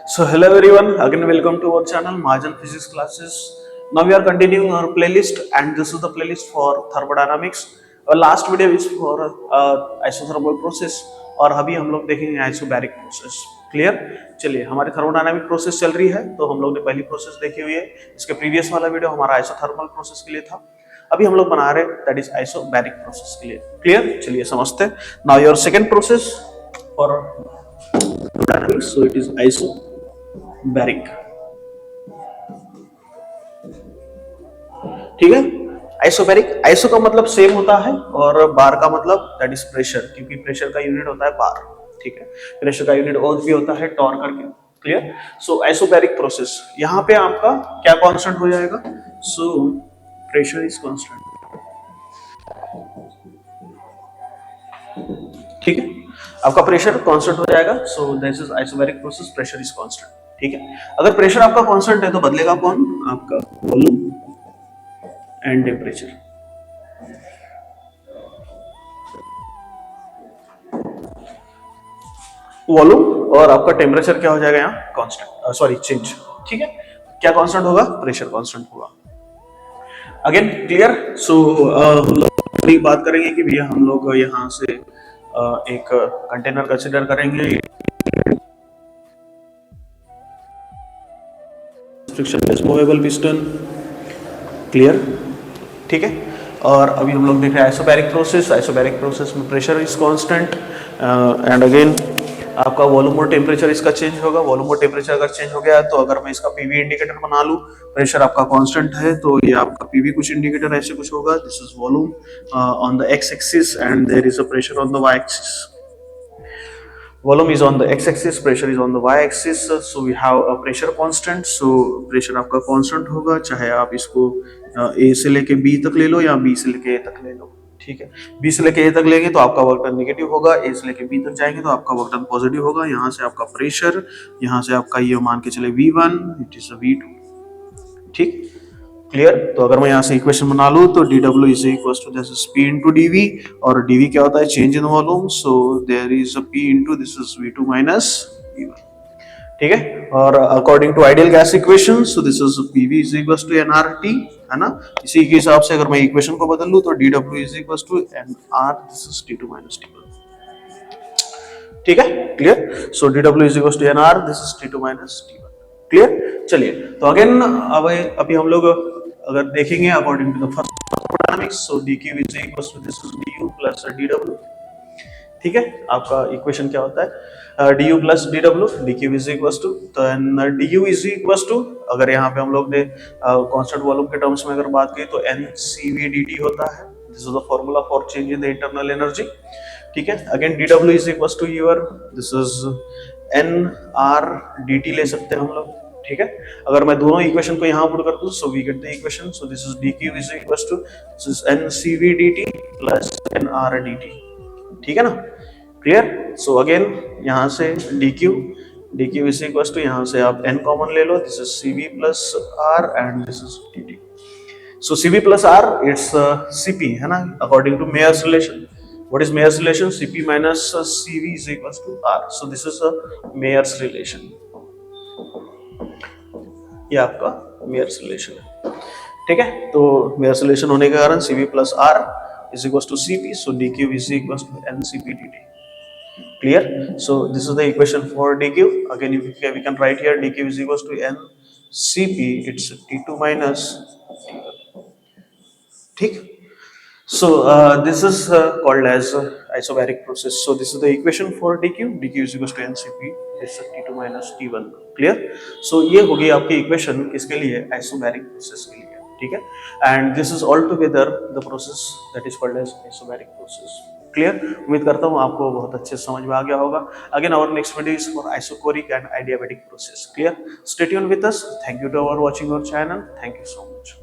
So hello everyone, again welcome to our channel Mahajan Physics Classes. Now we are continuing our playlist and this is the playlist for thermodynamics. Our last video is for isothermal process और अभी हम लोग देखेंगे isobaric process. Clear. चलिए हमारी thermodynamic process चल रही है तो हम लोग ने पहली प्रोसेस देखी हुई है. इसके प्रीवियस वाला वीडियो हमारा आइसोथर्मल प्रोसेस के लिए था. अभी हम लोग बना रहे हैं दैट इज आइसोबैरिक प्रोसेस के लिए. क्लियर. चलिए समझते हैं. Now your second process for thermodynamics, so it is isobaric. ठीक है. आइसोबैरिक, आइसो का मतलब सेम होता है और बार का मतलब दैट इज प्रेशर, क्योंकि प्रेशर का यूनिट होता है बार. ठीक है. प्रेशर का यूनिट और भी होता है टॉर करके. क्लियर. सो आइसोबैरिक प्रोसेस, यहाँ पे आपका क्या कांस्टेंट हो जाएगा? So pressure is constant. ठीक है. आपका प्रेशर कांस्टेंट हो जाएगा. सो this is isobaric process, pressure is constant. ठीक है. अगर प्रेशर आपका कांस्टेंट है तो बदलेगा कौन? आपका वॉल्यूम एंड टेम्परेचर. वॉल्यूम और आपका टेम्परेचर क्या हो जाएगा यहाँ? Constant, sorry change. ठीक है. क्या कांस्टेंट होगा? प्रेशर कांस्टेंट होगा. Again clear. सो हम लोग बात करेंगे कि भैया हम लोग यहाँ से एक कंटेनर कंसीडर करेंगे. Frictionless movable piston. क्लियर. ठीक है. और अभी हम लोग देख रहे हैं आइसोबैरिक प्रोसेस. आइसोबैरिक प्रोसेस में pressure is constant and again आपका वॉल्यूम और टेम्परेचर इसका चेंज होगा. वॉल्यूम और टेम्परेचर अगर चेंज हो गया तो अगर मैं इसका पीवी इंडिकेटर बना लूं, प्रेशर आपका कांस्टेंट है तो ये आपका पीवी कुछ इंडिकेटर ऐसे कुछ होगा. This is volume on the X axis and there is a pressure on the Y axis. Volume is on the x-axis, pressure is on the y-axis. So we have a pressure constant. So pressure आपका constant होगा, चाहे आप इसको A से लेके B तक ले लो या B से लेके A तक ले लो. ठीक है. B से लेके A तक लेंगे तो आपका वर्क डन नेगेटिव होगा. A से लेके B तक जाएंगे तो आपका वर्क डन पॉजिटिव होगा. यहाँ से आपका प्रेशर, यहाँ से आपका ये मान के चले V1, इट इज V2. ठीक. क्लियर. तो अगर मैं यहाँ से इक्वेशन बना लूँ तो dW is equal to this is P into dV और dV क्या होता है? Change in volume. So there is a P into this is V2 minus V1. ठीक है. और according to ideal gas equation, so this is PV is equal to nRT, है ना. इसी के हिसाब से अगर मैं इक्वेशन को बदल लूँ तो dW is equal to nR, this is T2 minus T1. ठीक है. Clear. So dW is equal to nR, this is T2 minus T1. Clear. चलिए तो अगेन अब अभी हम लोग अगर देखेंगे according to the first thermodynamics, so dq is equal to this is du plus dw. ठीक है. आपका इक्वेशन क्या होता है? du plus dw. dq is equal to, तो du इज इक्वल टू, अगर यहाँ पे हम लोग ने कांस्टेंट वॉल्यूम के टर्म्स में अगर बात की तो ncv dt होता है. This is the formula for change in the internal energy. ठीक है. Again dw is equal to your this is nr dt ले सकते हैं हम लोग. ठीक है. अगर मैं दोनों इक्वेशन को यहाँ पुट कर दूं so we get the equation. So this is dq is equal to this is ncv dt plus nr dt. ठीक है ना. क्लियर. सो अगेन यहाँ से dq इज इक्वल टू, यहाँ से आप n कॉमन ले लो. This is cv plus r and this is dt. So cv plus r it's cp, है ना, according to Mayer's relation. What is Mayer's relation? Cp minus Cv is equals to R. So this is a Mayer's relation. ये आपका Mayer's relation है. ठीक है. तो Mayer's relation होने के कारण Cv plus R is equals to Cp. So dq is equals to ncp dt. Clear? So this is the equation for dq. Again, we can write here dq is equals to ncp. It's T2 minus T1. ठीक. So this is called as isobaric process. So this is the equation for dq. dq is equals to ncp. It's T2 minus T1. Clear? So ये होगी आपकी equation किसके लिए? isobaric process के लिए. ठीक है. And this is altogether the process that is called as isobaric process. Clear? उम्मीद करता हूँ आपको बहुत अच्छे समझ में आ गया होगा. Again, our next video is for isochoric and adiabatic process. Clear? Stay tuned with us. Thank you to our watching our channel. Thank you so much.